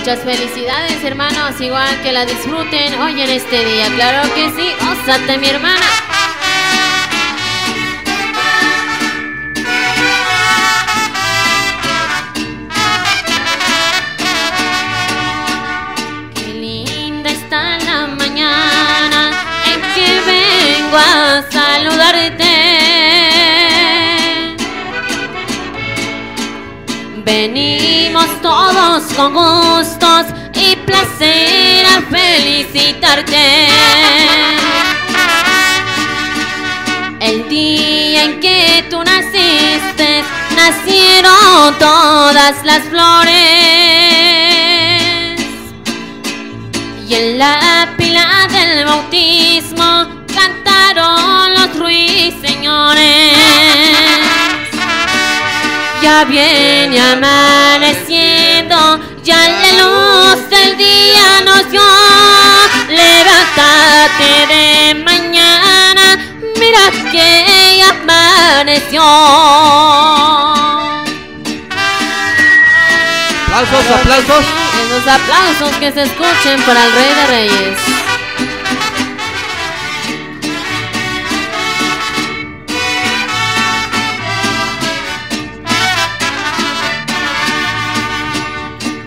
Muchas felicidades, hermanos, igual que la disfruten hoy en este día. Claro que sí, ósate, mi hermana. Qué linda está la mañana en que vengo a saludarte. Venimos todos con gustos y placer a felicitarte. El día en que tú naciste, nacieron todas las flores. Y en la pila del bautismo cantaron los ruiseñores. Ya viene amaneciendo, ya la luz del día nos dio. Levántate de mañana, mira que ya amaneció. Aplausos, aplausos. Esos aplausos que se escuchen para el Rey de Reyes.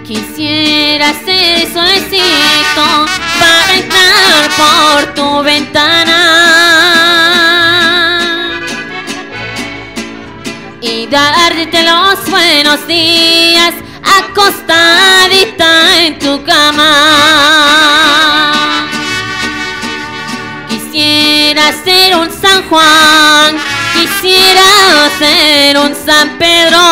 Quisiera ser solecito para entrar por tu ventana y darte los buenos días acostadita en tu cama. Quisiera ser un San Juan, quisiera ser un San Pedro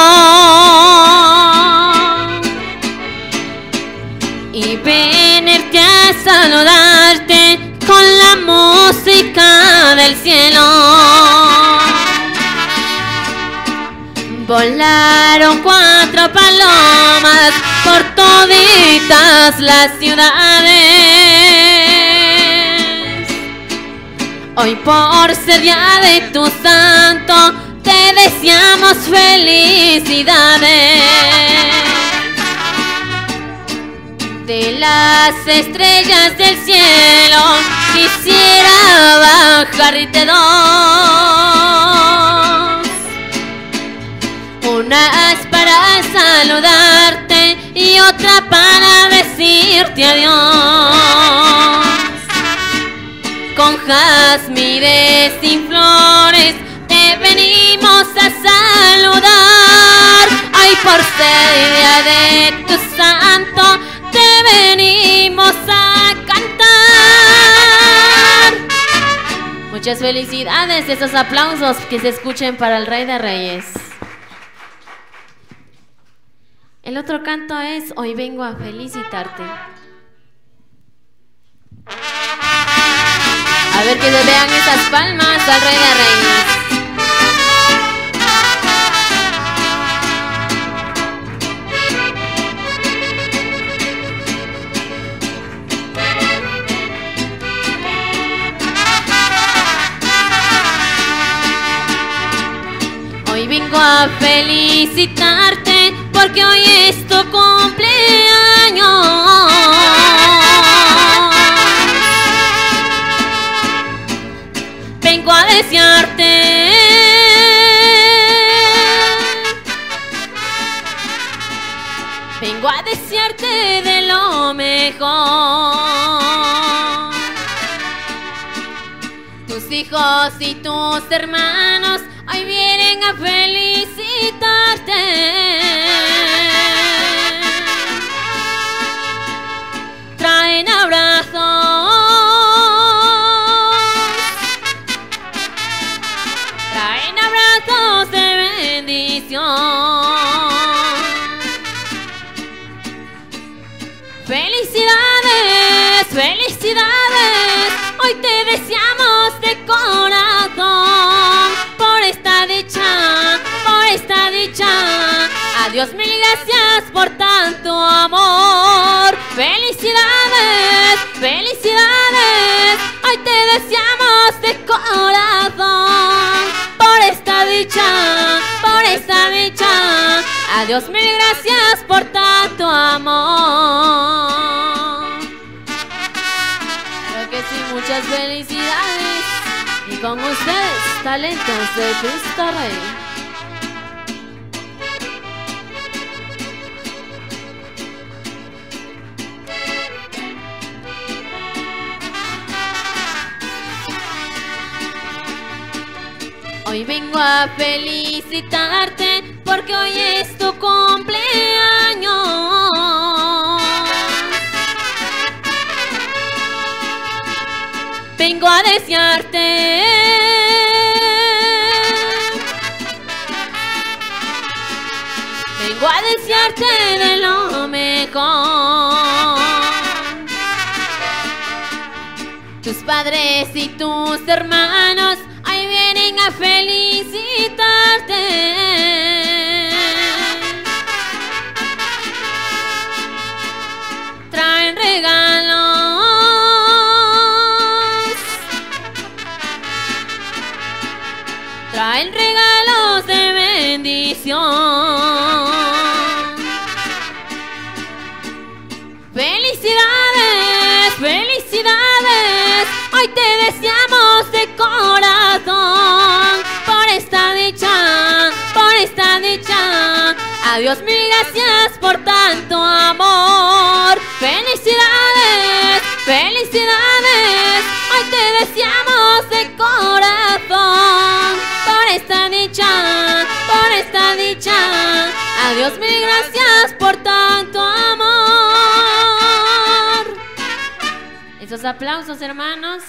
y venirte a saludarte con la música del cielo. Volaron 4 palomas por toditas las ciudades. Hoy por ser día de tu santo te deseamos felicidades. De las estrellas del cielo quisiera bajarte 2. Una es para saludarte y otra para decirte adiós. Con jazmines y flores te venimos a saludar. Ay, por ser día de tu santo te venimos a cantar. Muchas felicidades, esos aplausos que se escuchen para el Rey de Reyes. El otro canto es Hoy vengo a felicitarte. A ver que se vean esas palmas al Rey de Reyes. Hoy vengo a felicitarte porque hoy es tu cumpleaños. Vengo a desearte de lo mejor. Tus hijos y tus hermanos hoy vienen a felicitarte. Traen abrazos de bendición. Felicidades, felicidades, hoy te deseamos de corazón por esta dicha, por esta dicha. Adiós, mil gracias por tanto amor. Felicidades, felicidades, hoy te deseamos de corazón por esta dicha, por esta dicha. Adiós, mil gracias por tanto amor. Creo que sí, muchas felicidades. Y con ustedes, talentos de Cristo Rey. Hoy vengo a felicitarte porque hoy es tu cumpleaños. Vengo a desearte de lo mejor. Tus padres y tus hermanos hoy vienen a felicitarte. Traen regalos, traen regalos de bendición. Felicidades, felicidades, hoy te deseamos de corazón por esta dicha, por esta dicha. Adiós, mil gracias por tanto amor. Felicidades, felicidades, hoy te deseamos de corazón por esta dicha, por esta dicha. Adiós, mil gracias por tanto amor. Esos aplausos, hermanos.